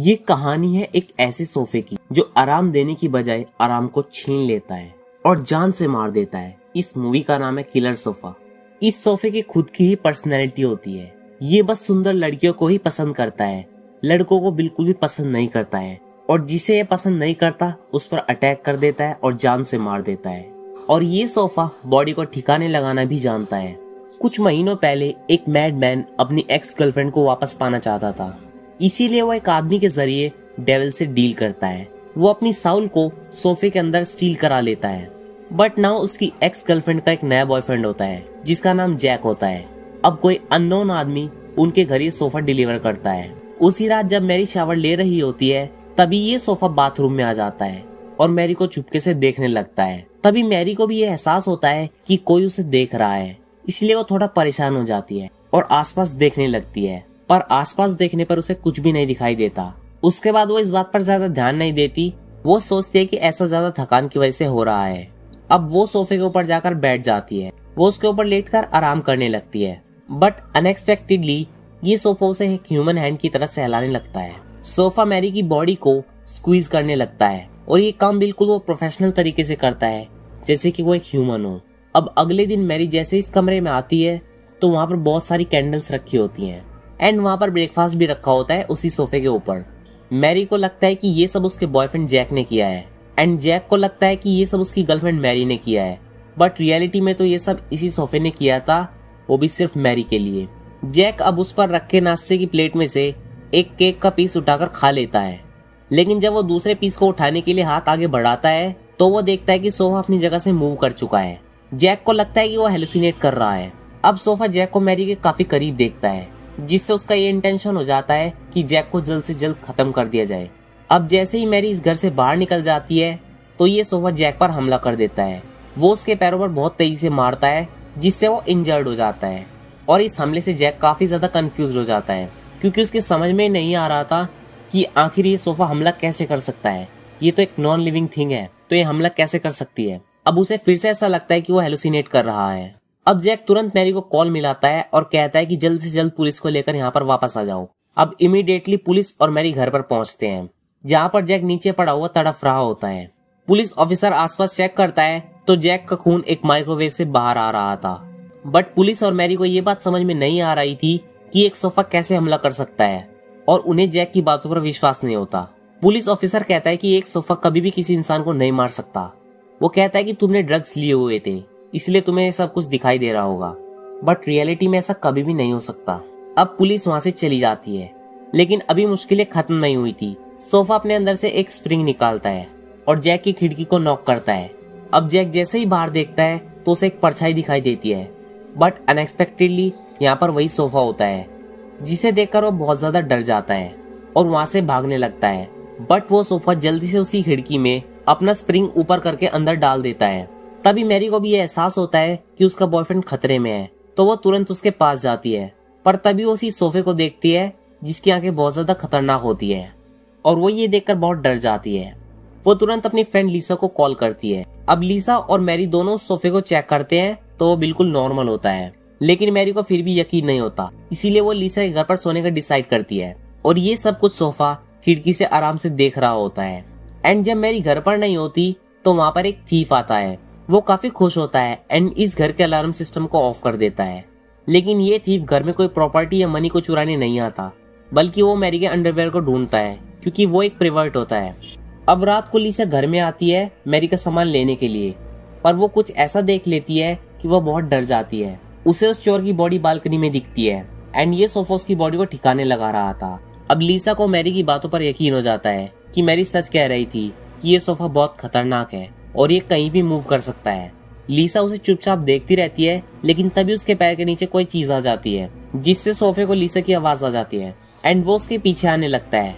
ये कहानी है एक ऐसे सोफे की जो आराम देने की बजाय आराम को छीन लेता है और जान से मार देता है। इस मूवी का नाम है किलर सोफा। इस सोफे की खुद की ही पर्सनैलिटी होती है। ये बस सुंदर लड़कियों को ही पसंद करता है, लड़कों को बिल्कुल भी पसंद नहीं करता है, और जिसे ये पसंद नहीं करता उस पर अटैक कर देता है और जान से मार देता है। और ये सोफा बॉडी को ठिकाने लगाना भी जानता है। कुछ महीनों पहले एक मैडमैन अपनी एक्स गर्लफ्रेंड को वापस पाना चाहता था, इसीलिए वो एक आदमी के जरिए डेविल से डील करता है। वो अपनी साउल को सोफे के अंदर स्टील करा लेता है। बट नाउ उसकी एक्स गर्लफ्रेंड का एक नया बॉयफ्रेंड होता है जिसका नाम जैक होता है। अब कोई अननोन आदमी उनके घर ये सोफा डिलीवर करता है। उसी रात जब मैरी शावर ले रही होती है तभी ये सोफा बाथरूम में आ जाता है और मैरी को चुपके से देखने लगता है। तभी मैरी को भी ये एहसास होता है कि कोई उसे देख रहा है, इसलिए वो थोड़ा परेशान हो जाती है और आसपास देखने लगती है, पर आसपास देखने पर उसे कुछ भी नहीं दिखाई देता। उसके बाद वो इस बात पर ज्यादा ध्यान नहीं देती। वो सोचती है कि ऐसा ज्यादा थकान की वजह से हो रहा है। अब वो सोफे के ऊपर जाकर बैठ जाती है। वो उसके ऊपर लेटकर आराम करने लगती है, बट अनएक्सपेक्टेडली ये सोफा उसे एक ह्यूमन हैंड की तरह सहलाने लगता है। सोफा मैरी की बॉडी को स्क्वीज करने लगता है और ये काम बिल्कुल वो प्रोफेशनल तरीके से करता है जैसे कि वो एक ह्यूमन हो। अब अगले दिन मैरी जैसे इस कमरे में आती है तो वहाँ पर बहुत सारी कैंडल्स रखी होती हैं एंड वहाँ पर ब्रेकफास्ट भी रखा होता है उसी सोफे के ऊपर। मैरी को लगता है कि ये सब उसके बॉयफ्रेंड जैक ने किया है एंड जैक को लगता है कि ये सब उसकी गर्लफ्रेंड मैरी ने किया है, बट रियलिटी में तो ये सब इसी सोफे ने किया था, वो भी सिर्फ मैरी के लिए। जैक अब उस पर रखे नाश्ते की प्लेट में से एक केक का पीस उठाकर खा लेता है, लेकिन जब वो दूसरे पीस को उठाने के लिए हाथ आगे बढ़ाता है तो वो देखता है कि सोफा अपनी जगह से मूव कर चुका है। जैक को लगता है कि वो हेलुसिनेट कर रहा है। अब सोफा जैक को मैरी के काफी करीब देखता है, जिससे उसका ये इंटेंशन हो जाता है कि जैक को जल्द से जल्द खत्म कर दिया जाए। अब जैसे ही मैरी इस घर से बाहर निकल जाती है तो ये सोफा जैक पर हमला कर देता है। वो उसके पैरों पर बहुत तेजी से मारता है जिससे वो इंजर्ड हो जाता है, और इस हमले से जैक काफी ज्यादा कंफ्यूज हो जाता है क्योंकि उसके समझ में नहीं आ रहा था कि आखिर ये सोफा हमला कैसे कर सकता है। ये तो एक नॉन लिविंग थिंग है, तो ये हमला कैसे कर सकती है। अब उसे फिर से ऐसा लगता है कि वो हेलुसिनेट कर रहा है। अब जैक तुरंत मैरी को कॉल मिलाता है और कहता है कि जल्द से जल्द पुलिस को लेकर यहाँ पर वापस आ जाओ। अब इमीडिएटली पुलिस और मैरी घर पर पहुंचते हैं, जहाँ पर जैक नीचे पड़ा हुआ तड़प रहा होता है। पुलिस ऑफिसर आसपास चेक करता है तो जैक का खून एक माइक्रोवेव से बाहर आ रहा था, बट पुलिस और मैरी को ये बात समझ में नहीं आ रही थी कि एक सोफा कैसे हमला कर सकता है, और उन्हें जैक की बातों पर विश्वास नहीं होता। पुलिस ऑफिसर कहता है कि एक सोफा कभी भी किसी इंसान को नहीं मार सकता। वो कहता है कि तुमने ड्रग्स लिए हुए थे इसलिए तुम्हें सब कुछ दिखाई दे रहा होगा, बट रियलिटी में ऐसा कभी भी नहीं हो सकता। अब पुलिस वहां से चली जाती है, लेकिन अभी मुश्किलें खत्म नहीं हुई थी। सोफा अपने अंदर से एक स्प्रिंग निकालता है और जैक की खिड़की को नॉक करता है। अब जैक जैसे ही बाहर देखता है तो उसे एक परछाई दिखाई देती है, बट अनएक्सपेक्टेडली यहाँ पर वही सोफा होता है, जिसे देखकर वो बहुत ज्यादा डर जाता है और वहां से भागने लगता है। बट वो सोफा जल्दी से उसी खिड़की में अपना स्प्रिंग ऊपर करके अंदर डाल देता है। तभी मैरी को भी ये एहसास होता है कि उसका बॉयफ्रेंड खतरे में है, तो वो तुरंत उसके पास जाती है, पर तभी वो उसी सोफे को देखती है जिसकी आंखें बहुत ज्यादा खतरनाक होती है और वो ये देखकर बहुत डर जाती है। वो तुरंत अपनी फ्रेंड लीसा को कॉल करती है। अब लीसा और मैरी दोनों उस सोफे को चेक करते हैं तो वो बिल्कुल नॉर्मल होता है, लेकिन मैरी को फिर भी यकीन नहीं होता, इसीलिए वो लीसा के घर पर सोने का डिसाइड करती है। और ये सब कुछ सोफा खिड़की से आराम से देख रहा होता है। एंड जब मैरी घर पर नहीं होती तो वहाँ पर एक थीफ आता है। वो काफी खुश होता है एंड इस घर के अलार्म सिस्टम को ऑफ कर देता है, लेकिन ये थीफ घर में कोई प्रॉपर्टी या मनी को चुराने नहीं आता, बल्कि वो मैरी के अंडरवेयर को ढूंढता है क्योंकि वो एक प्रिवर्ट होता है। अब रात को लीसा घर में आती है मैरी का सामान लेने के लिए, पर वो कुछ ऐसा देख लेती है कि वो बहुत डर जाती है। उसे उस चोर की बॉडी बालकनी में दिखती है एंड ये सोफा उसकी बॉडी को ठिकाने लगा रहा था। अब लीसा को मैरी की बातों पर यकीन हो जाता है कि मैरी सच कह रही थी कि ये सोफा बहुत खतरनाक है और ये कहीं भी मूव कर सकता है। लीसा उसे चुपचाप देखती रहती है, लेकिन तभी उसके पैर के नीचे कोई चीज आ जाती है, जिससे सोफे को लीसा की आवाज आ जाती है एंड वो उसके पीछे आने लगता है।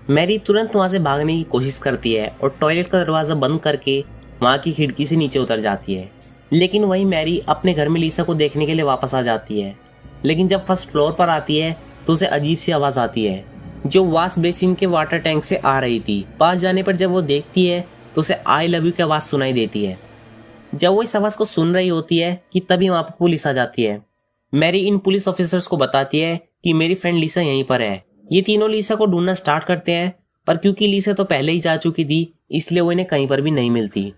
मैरी तुरंत वहां से भागने की कोशिश करती है और टॉयलेट का दरवाजा बंद करके वहां की खिड़की से नीचे उतर जाती है, लेकिन वही मैरी अपने घर में लीसा को देखने के लिए वापस आ जाती है। लेकिन जब फर्स्ट फ्लोर पर आती है तो उसे अजीब सी आवाज आती है जो वॉश बेसिन के वाटर टैंक से आ रही थी। पास जाने पर जब वो देखती है तो उसे आई लव यू की आवाज सुनाई देती है। जब वो इस आवाज को सुन रही होती है कि तभी वहां पर पुलिस आ जाती है। मैरी इन पुलिस ऑफिसर्स को बताती है कि मेरी फ्रेंड लीसा यहीं पर है ये तीनों लीसा को ढूंढना स्टार्ट करते हैं, पर क्योंकि लीसा तो पहले ही जा चुकी थी इसलिए वो इन्हें कहीं पर भी नहीं मिलती।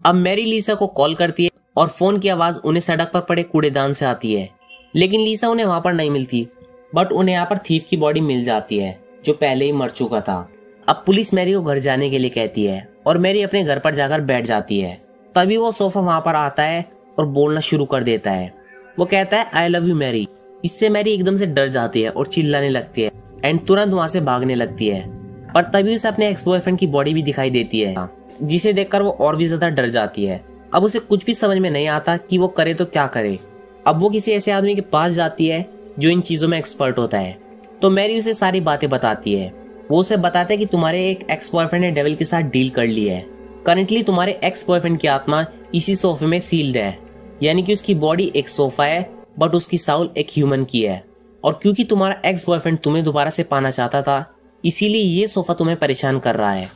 अब मैरी लीसा को कॉल करती है और फोन की आवाज उन्हें सड़क पर पड़े कूड़ेदान से आती है, लेकिन लीसा उन्हें वहां पर नहीं मिलती, बट उन्हें यहाँ पर थीफ की बॉडी मिल जाती है जो पहले ही मर चुका था। अब पुलिस मैरी को घर जाने के लिए कहती है और मैरी अपने घर पर जाकर बैठ जाती है। तभी वो सोफा वहां पर आता है और बोलना शुरू कर देता है। वो कहता है आई लव यू मैरी। इससे मैरी एकदम से डर जाती है और चिल्लाने लगती है एंड तुरंत वहां से भागने लगती है। पर तभी उसे अपने एक्स बॉयफ्रेंड की बॉडी भी दिखाई देती है, जिसे देखकर वो और भी ज्यादा डर जाती है। अब उसे कुछ भी समझ में नहीं आता कि वो करे तो क्या करे। अब वो किसी ऐसे आदमी के पास जाती है जो इन चीजों में एक्सपर्ट होता है। तो मैरी उसे सारी बातें बताती है। वो उसे बताता है कि तुम्हारे एक एक्स बॉयफ्रेंड ने डेविल के साथ डील कर ली है। करंटली तुम्हारे एक्स बॉयफ्रेंड की आत्मा इसी सोफे में सील्ड है, यानी कि उसकी बॉडी एक सोफा है बट उसकी साउल एक ह्यूमन की है। और क्योंकि तुम्हारा एक्स बॉयफ्रेंड तुम्हें दोबारा से पाना चाहता था, इसीलिए ये सोफा तुम्हें परेशान कर रहा है।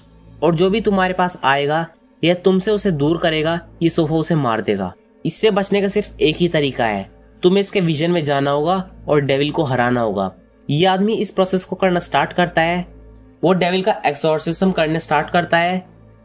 और जो भी तुम्हारे पास आएगा या तुमसे उसे दूर करेगा, ये सोफा उसे मार देगा। इससे बचने का सिर्फ एक ही तरीका है, तुम्हें इसके विजन में जाना होगा और डेविल को हराना होगा। ये आदमी इस प्रोसेस को करना स्टार्ट करता है। वो डेविल का एक्सॉर्सिज्म करने स्टार्ट करता है,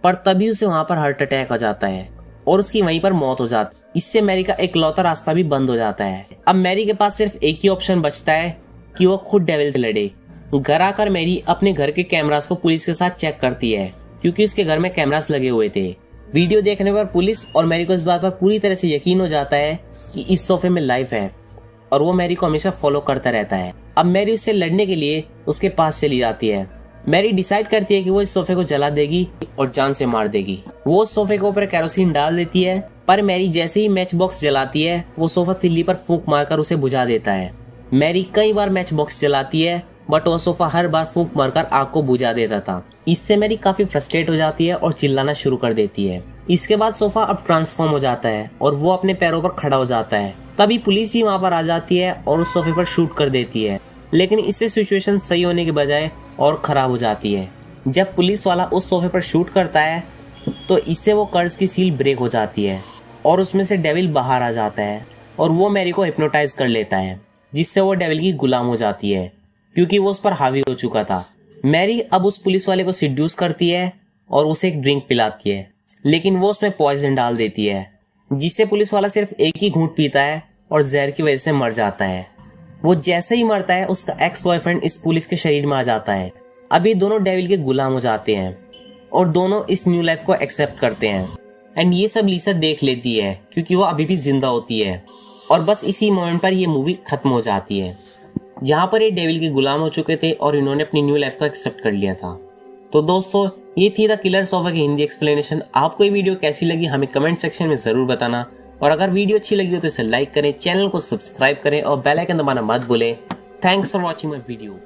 पर तभी उसे वहां पर हार्ट अटैक हो जाता है और उसकी वहीं पर मौत हो जाती है। इससे मैरी का इकलौता रास्ता भी बंद हो जाता है। अब मैरी के पास सिर्फ एक ही ऑप्शन बचता है कि वो खुद डेविल से लड़े। घर आकर मैरी अपने घर के कैमरास को पुलिस के साथ चेक करती है, क्योंकि उसके घर में कैमरास लगे हुए थे। वीडियो देखने पर पुलिस और मैरी को इस बात पर पूरी तरह से यकीन हो जाता है कि इस सोफे में लाइफ है और वो मैरी को हमेशा फॉलो करता रहता है। अब मैरी उससे लड़ने के लिए उसके पास चली जाती है। मैरी डिसाइड करती है कि वो इस सोफे को जला देगी और जान से मार देगी। वो उस सोफे के ऊपर केरोसिन डाल देती है, पर मैरी जैसे ही मैच बॉक्स जलाती है वो सोफा तिल्ली पर फूंक मारकर उसे बुझा देता है। मैरी कई बार मैच बॉक्स जलाती है, बट वो सोफा हर बार फूंक मारकर आग को बुझा देता था। इससे मैरी काफी फ्रस्ट्रेट हो जाती है और चिल्लाना शुरू कर देती है। इसके बाद सोफा अब ट्रांसफॉर्म हो जाता है और वो अपने पैरों पर खड़ा हो जाता है। तभी पुलिस भी वहां पर आ जाती है और उस सोफे पर शूट कर देती है, लेकिन इससे सिचुएशन सही होने के बजाय और खराब हो जाती है। जब पुलिस वाला उस सोफे पर शूट करता है तो इससे वो कर्ज की सील ब्रेक हो जाती है और उसमें से डेविल बाहर आ जाता है और वो मैरी को हिप्नोटाइज कर लेता है, जिससे वो डेविल की गुलाम हो जाती है, क्योंकि वो उस पर हावी हो चुका था। मैरी अब उस पुलिस वाले को सिड्यूस करती है और उसे एक ड्रिंक पिलाती है, लेकिन वो उसमें पॉइजन डाल देती है, जिससे पुलिस वाला सिर्फ एक ही घूंट पीता है और जहर की वजह से मर जाता है। वो जैसे ही मरता है उसका एक्स बॉयफ्रेंड इस पुलिस के शरीर में आ जाता है। अभी दोनों डेविल के गुलाम हो जाते हैं और दोनों इस न्यू लाइफ को एक्सेप्ट करते हैं। एंड ये सब लीसा देख लेती है क्योंकि वो अभी भी जिंदा होती है। और बस इसी मोमेंट पर ये मूवी खत्म हो जाती है, जहाँ पर ये डेविल के गुलाम हो चुके थे और इन्होंने अपनी न्यू लाइफ को एक्सेप्ट कर लिया था। तो दोस्तों, ये थी द किलर सोफा की हिंदी एक्सप्लेनेशन। आपको ये वीडियो कैसी लगी हमें कमेंट सेक्शन में जरूर बताना, और अगर वीडियो अच्छी लगी हो तो इसे लाइक करें, चैनल को सब्सक्राइब करें और बेल आइकन दबाना मत भूलें। Thanks for watching my video.